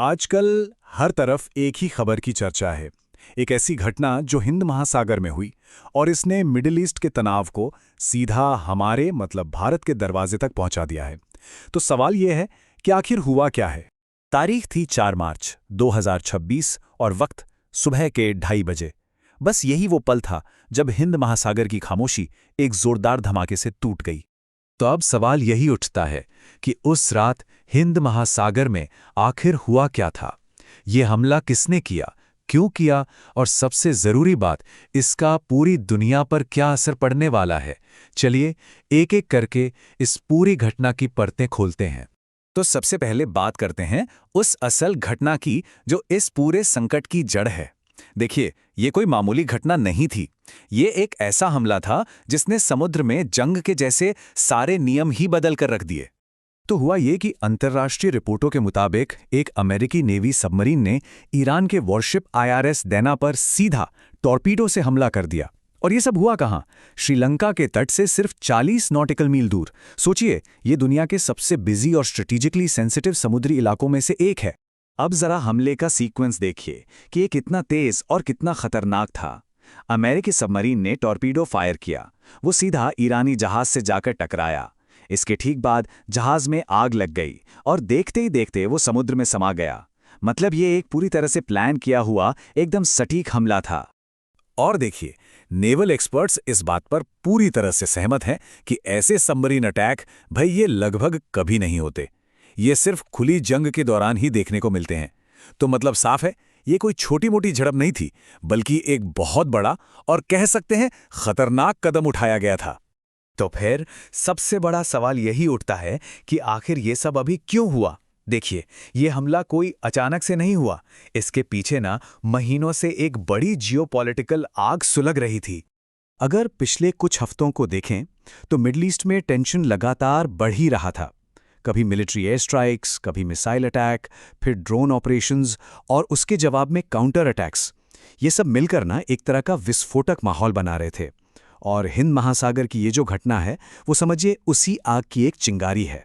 आजकल हर तरफ एक ही खबर की चर्चा है। एक ऐसी घटना जो हिंद महासागर में हुई और इसने मिडिल ईस्ट के तनाव को सीधा हमारे मतलब भारत के दरवाजे तक पहुंचा दिया है। तो सवाल यह है कि आखिर हुआ क्या है। तारीख थी 4 मार्च 2026 और वक्त सुबह के 2:30 बजे। बस यही वो पल था जब हिंद महासागर की खामोशी एक जोरदार धमाके से टूट गई। तो अब सवाल यही उठता है कि उस रात हिंद महासागर में आखिर हुआ क्या था। ये हमला किसने किया, क्यों किया और सबसे जरूरी बात, इसका पूरी दुनिया पर क्या असर पड़ने वाला है। चलिए एक एक करके इस पूरी घटना की परतें खोलते हैं। तो सबसे पहले बात करते हैं उस असल घटना की जो इस पूरे संकट की जड़ है। देखिए, ये कोई मामूली घटना नहीं थी। ये एक ऐसा हमला था जिसने समुद्र में जंग के जैसे सारे नियम ही बदल कर रख दिए। तो हुआ ये कि अंतर्राष्ट्रीय रिपोर्टों के मुताबिक एक अमेरिकी नेवी सबमरीन ने ईरान के वॉरशिप IRS दैना पर सीधा टॉर्पीडो से हमला कर दिया। और ये सब हुआ कहाँ? श्रीलंका के तट से सिर्फ 40 नॉटिकल मील दूर। सोचिए, ये दुनिया के सबसे बिजी और स्ट्रेटेजिकली सेंसिटिव समुद्री इलाकों में से एक है। अब जरा हमले का सीक्वेंस देखिए कि ये कितना तेज और कितना खतरनाक था। अमेरिकी सबमरीन ने टॉर्पीडो फायर किया। वो सीधा ईरानी जहाज से जाकर टकराया। इसके ठीक बाद जहाज में आग लग गई और देखते ही देखते वो समुद्र में समा गया। मतलब ये एक पूरी तरह से प्लान किया हुआ एकदम सटीक हमला था। और देखिए, नेवल एक्सपर्ट्स इस बात पर पूरी तरह से सहमत हैं कि ऐसे सबमरीन अटैक भाई ये लगभग कभी नहीं होते। ये सिर्फ खुली जंग के दौरान ही देखने को मिलते हैं। तो मतलब साफ है, ये कोई छोटी मोटी झड़प नहीं थी, बल्कि एक बहुत बड़ा और कह सकते हैं खतरनाक कदम उठाया गया था। तो फिर सबसे बड़ा सवाल यही उठता है कि आखिर ये सब अभी क्यों हुआ। देखिए, ये हमला कोई अचानक से नहीं हुआ। इसके पीछे ना महीनों से एक बड़ी जियोपॉलिटिकल आग सुलग रही थी। अगर पिछले कुछ हफ्तों को देखें तो मिडल ईस्ट में टेंशन लगातार बढ़ ही रहा था। कभी मिलिट्री एयर स्ट्राइक्स, कभी मिसाइल अटैक, फिर ड्रोन ऑपरेशंस और उसके जवाब में काउंटर अटैक्स। ये सब मिलकर ना एक तरह का विस्फोटक माहौल बना रहे थे। और हिंद महासागर की ये जो घटना है वो समझिए उसी आग की एक चिंगारी है।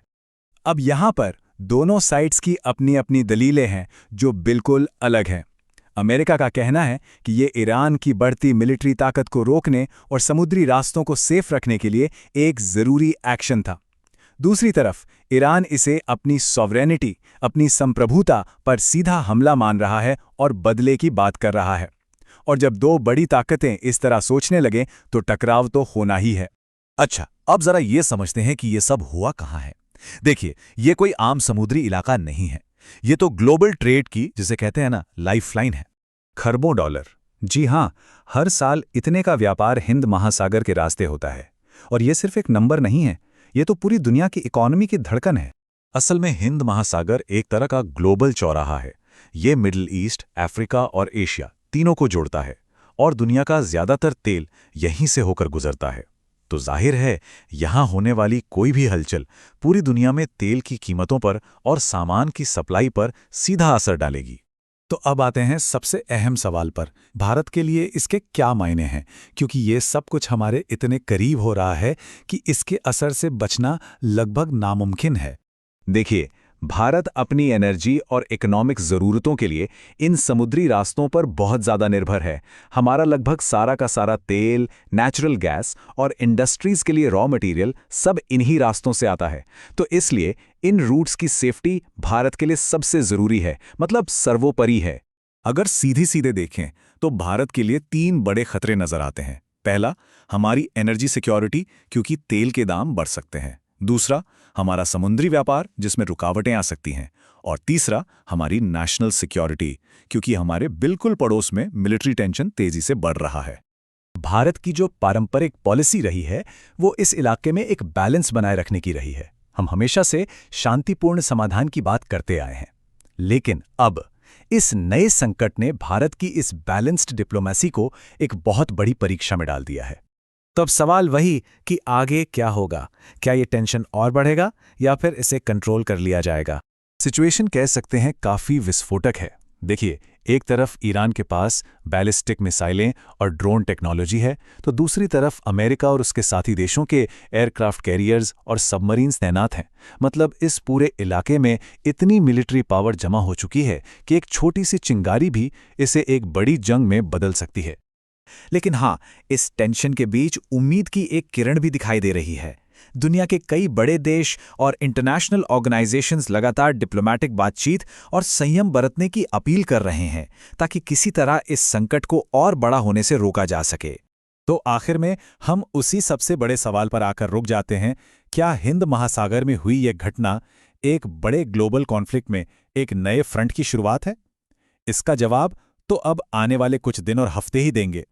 अब यहाँ पर दोनों साइड्स की अपनी अपनी दलीलें हैं जो बिल्कुल अलग हैं। अमेरिका का कहना है कि ये ईरान की बढ़ती मिलिट्री ताकत को रोकने और समुद्री रास्तों को सेफ रखने के लिए एक ज़रूरी एक्शन था। दूसरी तरफ ईरान इसे अपनी सॉवरेनिटी, अपनी संप्रभुता पर सीधा हमला मान रहा है और बदले की बात कर रहा है। और जब दो बड़ी ताकतें इस तरह सोचने लगें तो टकराव तो होना ही है। अच्छा, अब जरा ये समझते हैं कि ये सब हुआ कहाँ है। देखिए, ये कोई आम समुद्री इलाका नहीं है। ये तो ग्लोबल ट्रेड की, जिसे कहते हैं ना, लाइफलाइन है। खरबों डॉलर, जी हाँ, हर साल इतने का व्यापार हिंद महासागर के रास्ते होता है। और ये सिर्फ एक नंबर नहीं है, ये तो पूरी दुनिया की इकोनॉमी की धड़कन है। असल में हिंद महासागर एक तरह का ग्लोबल चौराहा है। ये मिडिल ईस्ट, अफ्रीका और एशिया तीनों को जोड़ता है और दुनिया का ज्यादातर तेल यहीं से होकर गुजरता है। तो जाहिर है, यहाँ होने वाली कोई भी हलचल पूरी दुनिया में तेल की कीमतों पर और सामान की सप्लाई पर सीधा असर डालेगी। तो अब आते हैं सबसे अहम सवाल पर, भारत के लिए इसके क्या मायने हैं, क्योंकि ये सब कुछ हमारे इतने करीब हो रहा है कि इसके असर से बचना लगभग नामुमकिन है। देखिए, भारत अपनी एनर्जी और इकोनॉमिक ज़रूरतों के लिए इन समुद्री रास्तों पर बहुत ज़्यादा निर्भर है। हमारा लगभग सारा का सारा तेल, नेचुरल गैस और इंडस्ट्रीज़ के लिए रॉ मटेरियल सब इन्हीं रास्तों से आता है। तो इसलिए इन रूट्स की सेफ्टी भारत के लिए सबसे ज़रूरी है, मतलब सर्वोपरि है। अगर सीधे सीधे देखें तो भारत के लिए 3 बड़े खतरे नज़र आते हैं। पहला, हमारी एनर्जी सिक्योरिटी, क्योंकि तेल के दाम बढ़ सकते हैं। दूसरा, हमारा समुद्री व्यापार, जिसमें रुकावटें आ सकती हैं। और तीसरा, हमारी नेशनल सिक्योरिटी, क्योंकि हमारे बिल्कुल पड़ोस में मिलिट्री टेंशन तेजी से बढ़ रहा है। भारत की जो पारंपरिक पॉलिसी रही है वो इस इलाके में एक बैलेंस बनाए रखने की रही है। हम हमेशा से शांतिपूर्ण समाधान की बात करते आए हैं। लेकिन अब इस नए संकट ने भारत की इस बैलेंस्ड डिप्लोमेसी को एक बहुत बड़ी परीक्षा में डाल दिया है। तब सवाल वही कि आगे क्या होगा। क्या ये टेंशन और बढ़ेगा या फिर इसे कंट्रोल कर लिया जाएगा? सिचुएशन कह सकते हैं काफी विस्फोटक है। देखिए, एक तरफ ईरान के पास बैलिस्टिक मिसाइलें और ड्रोन टेक्नोलॉजी है, तो दूसरी तरफ अमेरिका और उसके साथी देशों के एयरक्राफ्ट कैरियर्स और सबमरीन्स तैनात हैं। मतलब इस पूरे इलाके में इतनी मिलिट्री पावर जमा हो चुकी है कि एक छोटी सी चिंगारी भी इसे एक बड़ी जंग में बदल सकती है। लेकिन हाँ, इस टेंशन के बीच उम्मीद की एक किरण भी दिखाई दे रही है। दुनिया के कई बड़े देश और इंटरनेशनल ऑर्गेनाइजेशंस लगातार डिप्लोमेटिक बातचीत और संयम बरतने की अपील कर रहे हैं, ताकि किसी तरह इस संकट को और बड़ा होने से रोका जा सके। तो आखिर में हम उसी सबसे बड़े सवाल पर आकर रुक जाते हैं, क्या हिंद महासागर में हुई यह घटना एक बड़े ग्लोबल कॉन्फ्लिक्ट में एक नए फ्रंट की शुरुआत है? इसका जवाब तो अब आने वाले कुछ दिन और हफ्ते ही देंगे।